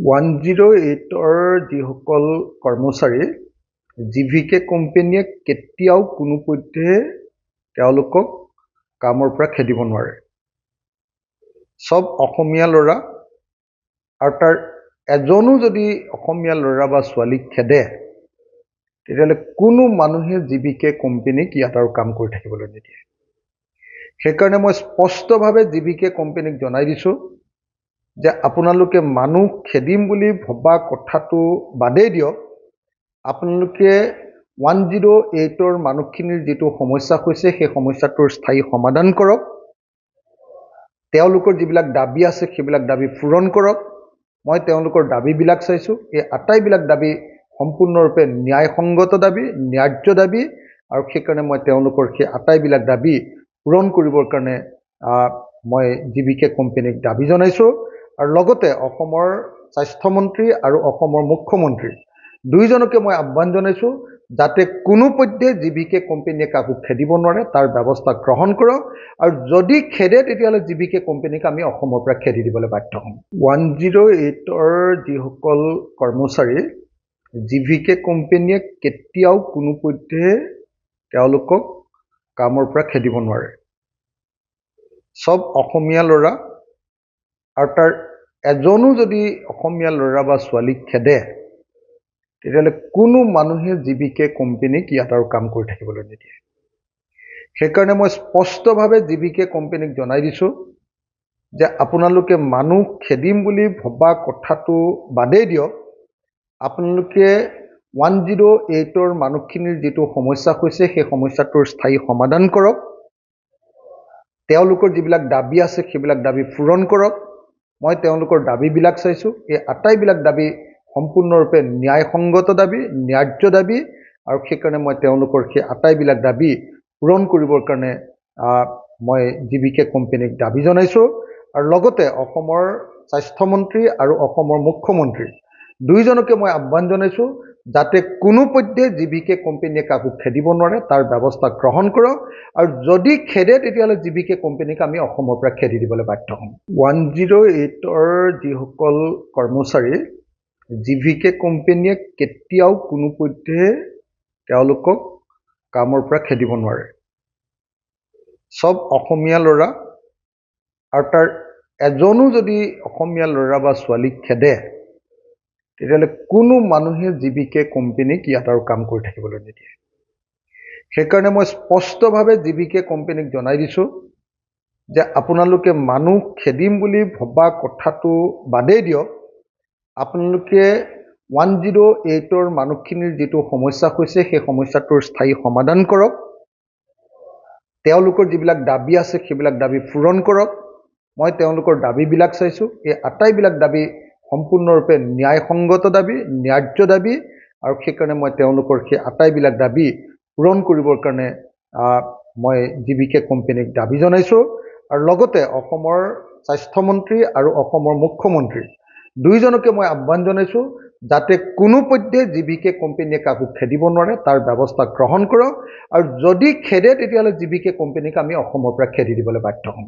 108ৰ যিসকল কৰ্মচাৰী জিভিকে কোম্পানীয়ে কেতিয়াও কোনো পধ্যে তেওঁলোকক কামৰ পৰা খেদিব নোৱাৰে। সব অসমীয়া ল'ৰা আৰু তাৰ এজনো যদি অসমীয়া ল'ৰা বা ছোৱালীক খেদে তেতিয়াহ'লে কোনো মানুহে জিভিকে কোম্পানীক ইয়াত আৰু কাম কৰি থাকিবলৈ নিদিয়ে। সেইকাৰণে মই স্পষ্টভাৱে জিভিকে কোম্পানীক জনাই দিছোঁ যে আপোনালোকে মানুহ খেদিম বুলি ভবা কথাটো বাদেই দিয়ক, আপোনালোকে 108ৰ মানুহখিনিৰ যিটো সমস্যা হৈছে সেই সমস্যাটোৰ স্থায়ী সমাধান কৰক, তেওঁলোকৰ যিবিলাক দাবী আছে সেইবিলাক দাবী পূৰণ কৰক। মই তেওঁলোকৰ দাবীবিলাক চাইছোঁ, এই আটাইবিলাক দাবী সম্পূৰ্ণৰূপে ন্যায়সংগত দাবী, ন্যায্য দাবী, আৰু সেইকাৰণে মই তেওঁলোকৰ সেই আটাইবিলাক দাবী পূৰণ কৰিবৰ কাৰণে মই জিভিকে কোম্পানীক দাবী জনাইছোঁ। আৰু লগতে অসমৰ স্বাস্থ্যমন্ত্ৰী আৰু অসমৰ মুখ্যমন্ত্ৰী দুইজনকে মই আহ্বান জনাইছোঁ যাতে কোনো পধ্যে জিভিকে কোম্পানীয়ে কাকো খেদিব নোৱাৰে তাৰ ব্যৱস্থা গ্ৰহণ কৰক, আৰু যদি খেদে তেতিয়াহ'লে জিভিকে কোম্পানীক আমি অসমৰ পৰা খেদি দিবলৈ বাধ্য হ'ম। 108ৰ যিসকল কৰ্মচাৰী জিভিকে কোম্পানীয়ে কেতিয়াও কোনো পধ্যে তেওঁলোকক কামৰ পৰা খেদিব নোৱাৰে। সব অসমীয়া ল'ৰা আৰু তাৰ এজনো যদি অসমীয়া ল'ৰা বা ছোৱালীক খেদে তেতিয়াহ'লে কোনো মানুহে জিভিকে কোম্পানীক ইয়াত আৰু কাম কৰি থাকিবলৈ নিদিয়ে। সেইকাৰণে মই স্পষ্টভাৱে জিভিকে কোম্পানীক জনাই দিছোঁ যে আপোনালোকে মানুহ খেদিম বুলি ভবা কথাটো বাদেই দিয়ক, আপোনালোকে 108ৰ মানুহখিনিৰ যিটো সমস্যা হৈছে সেই সমস্যাটোৰ স্থায়ী সমাধান কৰক, তেওঁলোকৰ যিবিলাক দাবী আছে সেইবিলাক দাবী পূৰণ কৰক। মই তেওঁলোকৰ দাবীবিলাক চাইছোঁ, এই আটাইবিলাক দাবী সম্পূৰ্ণৰূপে ন্যায়সংগত দাবী, ন্যায্য দাবী, আৰু সেইকাৰণে মই তেওঁলোকৰ সেই আটাইবিলাক দাবী পূৰণ কৰিবৰ কাৰণে মই জিভিকে কোম্পানীক দাবী জনাইছোঁ। আৰু লগতে অসমৰ স্বাস্থ্যমন্ত্ৰী আৰু অসমৰ মুখ্যমন্ত্ৰী দুইজনকে মই আহ্বান জনাইছোঁ যাতে কোনো পধ্যে জিভিকে কোম্পানীয়ে কাকো খেদিব নোৱাৰে তাৰ ব্যৱস্থা গ্ৰহণ কৰক, আৰু যদি খেদে তেতিয়াহ'লে জিভিকে কোম্পানীক আমি অসমৰ পৰা খেদি দিবলৈ বাধ্য হ'ম। 108ৰ যিসকল কৰ্মচাৰী জিভিকে কোম্পানীয়ে কেতিয়াও কোনো পধ্যে তেওঁলোকক কামৰ পৰা খেদিব নোৱাৰে। সব অসমীয়া ল'ৰা আৰু তাৰ এজনো যদি অসমীয়া ল'ৰা বা ছোৱালীক খেদে তেতিয়াহ'লে কোনো মানুহে জিভিকে কোম্পানীক ইয়াত আৰু কাম কৰি থাকিবলৈ নিদিয়ে। সেইকাৰণে মই স্পষ্টভাৱে জিভিকে কোম্পানীক জনাই দিছোঁ যে আপোনালোকে মানুহ খেদিম বুলি ভবা কথাটো বাদেই দিয়ক, আপোনালোকে 108ৰ মানুহখিনিৰ যিটো সমস্যা হৈছে সেই সমস্যাটোৰ স্থায়ী সমাধান কৰক, তেওঁলোকৰ যিবিলাক দাবী আছে সেইবিলাক দাবী পূৰণ কৰক। মই তেওঁলোকৰ দাবীবিলাক চাইছোঁ, এই আটাইবিলাক দাবী সম্পূৰ্ণৰূপে ন্যায়সংগত দাবী, ন্যায্য দাবী, আৰু সেইকাৰণে মই তেওঁলোকৰ সেই আটাইবিলাক দাবী পূৰণ কৰিবৰ কাৰণে মই জিভিকে কোম্পানীক দাবী জনাইছোঁ। আৰু লগতে অসমৰ স্বাস্থ্যমন্ত্ৰী আৰু অসমৰ মুখ্যমন্ত্ৰী দুইজনকে মই আহ্বান জনাইছোঁ যাতে কোনো পধ্যে জিভিকে কোম্পানীয়ে কাকো খেদিব নোৱাৰে তাৰ ব্যৱস্থা গ্ৰহণ কৰক, আৰু যদি খেদে তেতিয়াহ'লে জিভিকে কোম্পানীক আমি অসমৰ পৰা খেদি দিবলৈ বাধ্য হ'ম।